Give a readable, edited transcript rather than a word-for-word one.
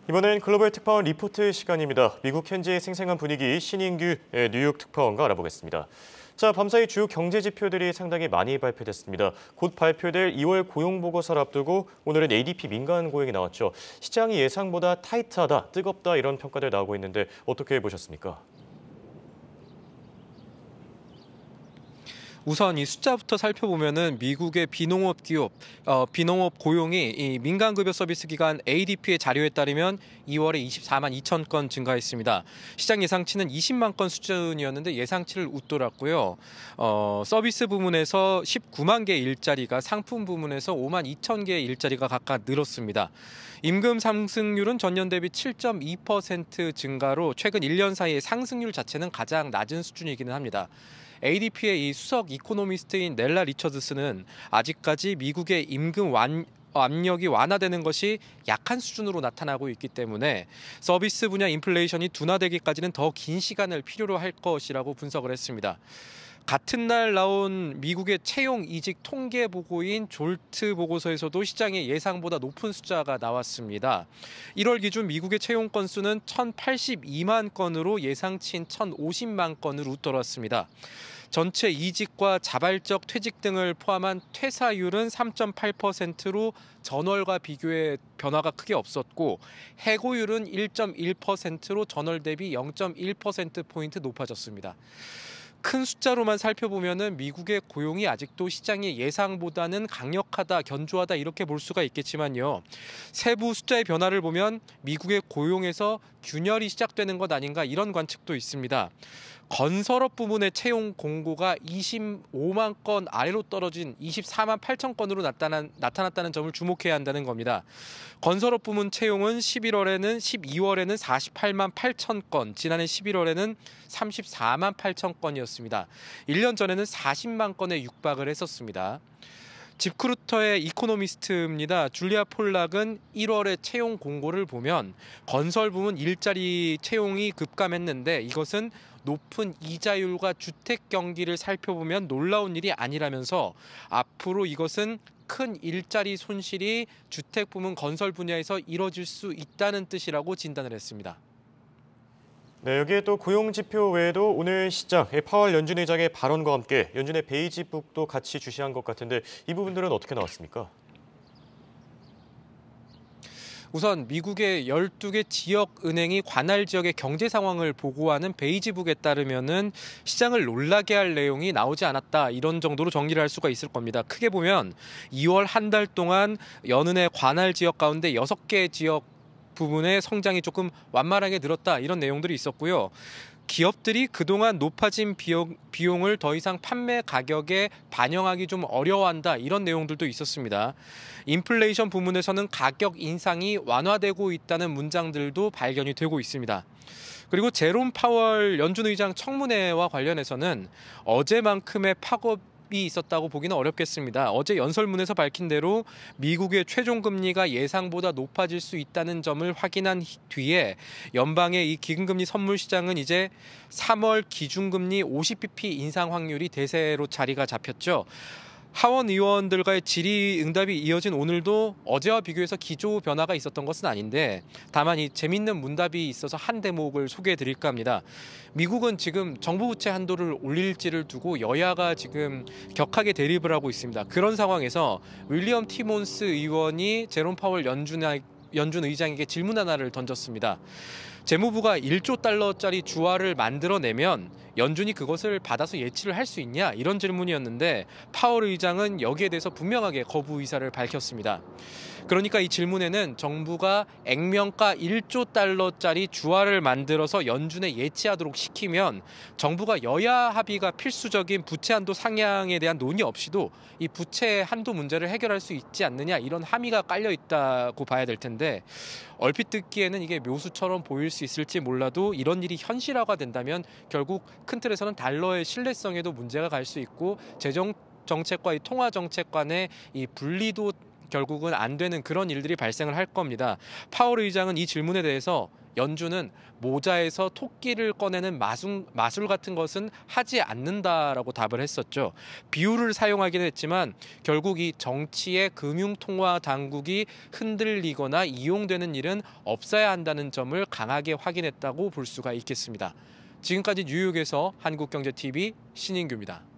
이번엔 글로벌 특파원 리포트 시간입니다. 미국 현지의 생생한 분위기 신인규 뉴욕 특파원과 알아보겠습니다. 자, 밤사이 주요 경제 지표들이 상당히 많이 발표됐습니다. 곧 발표될 2월 고용 보고서를 앞두고 오늘은 ADP 민간 고용이 나왔죠. 시장이 예상보다 타이트하다, 뜨겁다 이런 평가들 나오고 있는데 어떻게 보셨습니까? 우선 이 숫자부터 살펴보면은 미국의 비농업 기업, 비농업 고용이 이 민간급여 서비스 기관 ADP의 자료에 따르면 2월에 24만 2천 건 증가했습니다. 시장 예상치는 20만 건 수준이었는데 예상치를 웃돌았고요. 서비스 부문에서 19만 개 일자리가, 상품 부문에서 5만 2천 개의 일자리가 각각 늘었습니다. 임금 상승률은 전년 대비 7.2% 증가로 최근 1년 사이의 상승률 자체는 가장 낮은 수준이기는 합니다. ADP의 이 수석 이코노미스트인 넬라 리처드스는 아직까지 미국의 임금 압력이 완화되는 것이 약한 수준으로 나타나고 있기 때문에 서비스 분야 인플레이션이 둔화되기까지는 더 긴 시간을 필요로 할 것이라고 분석을 했습니다. 같은 날 나온 미국의 채용 이직 통계 보고인 졸트 보고서에서도 시장의 예상보다 높은 숫자가 나왔습니다. 1월 기준 미국의 채용 건수는 1,082만 건으로 예상치인 1,050만 건으로 웃돌았습니다. 전체 이직과 자발적 퇴직 등을 포함한 퇴사율은 3.8%로 전월과 비교해 변화가 크게 없었고 해고율은 1.1%로 전월 대비 0.1%포인트 높아졌습니다. 큰 숫자로만 살펴보면은 미국의 고용이 아직도 시장의 예상보다는 강력하다, 견조하다 이렇게 볼 수가 있겠지만요. 세부 숫자의 변화를 보면 미국의 고용에서 균열이 시작되는 것 아닌가 이런 관측도 있습니다. 건설업 부문의 채용 공고가 25만 건 아래로 떨어진 24만 8천 건으로 나타났다는 점을 주목해야 한다는 겁니다. 건설업 부문 채용은 12월에는 48만 8천 건, 지난해 11월에는 34만 8천 건이었습니다. 1년 전에는 40만 건에 육박을 했었습니다. 집크루터의 이코노미스트입니다. 줄리아 폴락은 1월의 채용 공고를 보면 건설 부문 일자리 채용이 급감했는데 이것은 높은 이자율과 주택 경기를 살펴보면 놀라운 일이 아니라면서 앞으로 이것은 큰 일자리 손실이 주택 부문 건설 분야에서 이뤄질 수 있다는 뜻이라고 진단을 했습니다. 네, 여기에 또 고용 지표 외에도 오늘 시장 파월 연준 의장의 발언과 함께 연준의 베이지북도 같이 주시한 것 같은데 이 부분들은 어떻게 나왔습니까? 우선 미국의 12개 지역 은행이 관할 지역의 경제 상황을 보고하는 베이지북에 따르면은 시장을 놀라게 할 내용이 나오지 않았다. 이런 정도로 정리를 할 수가 있을 겁니다. 크게 보면 2월 한 달 동안 연은의 관할 지역 가운데 6개 지역 부분의 성장이 조금 완만하게 늘었다. 이런 내용들이 있었고요. 기업들이 그동안 높아진 비용을 더 이상 판매 가격에 반영하기 좀 어려워한다. 이런 내용들도 있었습니다. 인플레이션 부문에서는 가격 인상이 완화되고 있다는 문장들도 발견이 되고 있습니다. 그리고 제롬 파월 연준 의장 청문회와 관련해서는 어제만큼의 파급이 있었다고 보기는 어렵겠습니다. 어제 연설문에서 밝힌 대로 미국의 최종 금리가 예상보다 높아질 수 있다는 점을 확인한 뒤에 연방의 이 기금금리 선물 시장은 이제 3월 기준금리 50bp 인상 확률이 대세로 자리가 잡혔죠. 하원 의원들과의 질의응답이 이어진 오늘도 어제와 비교해서 기조 변화가 있었던 것은 아닌데 다만 이 재밌는 문답이 있어서 한 대목을 소개해 드릴까 합니다. 미국은 지금 정부 부채 한도를 올릴지를 두고 여야가 지금 격하게 대립을 하고 있습니다. 그런 상황에서 윌리엄 티몬스 의원이 제롬 파월 연준 의장에게 질문 하나를 던졌습니다. 재무부가 1조 달러짜리 주화를 만들어내면 연준이 그것을 받아서 예치를 할 수 있냐? 이런 질문이었는데 파월 의장은 여기에 대해서 분명하게 거부 의사를 밝혔습니다. 그러니까 이 질문에는 정부가 액면가 1조 달러짜리 주화를 만들어서 연준에 예치하도록 시키면 정부가 여야 합의가 필수적인 부채 한도 상향에 대한 논의 없이도 이 부채 한도 문제를 해결할 수 있지 않느냐 이런 함의가 깔려 있다고 봐야 될 텐데 얼핏 듣기에는 이게 묘수처럼 보일 수 있을지 몰라도 이런 일이 현실화가 된다면 결국 큰 틀에서는 달러의 신뢰성에도 문제가 갈 수 있고 재정 정책과 이 통화 정책 간의 이 분리도 결국은 안 되는 그런 일들이 발생을 할 겁니다. 파월 의장은 이 질문에 대해서 연준은 모자에서 토끼를 꺼내는 마술 같은 것은 하지 않는다라고 답을 했었죠. 비유를 사용하긴 했지만 결국 이 정치의 금융통화 당국이 흔들리거나 이용되는 일은 없어야 한다는 점을 강하게 확인했다고 볼 수가 있겠습니다. 지금까지 뉴욕에서 한국경제TV 신인규입니다.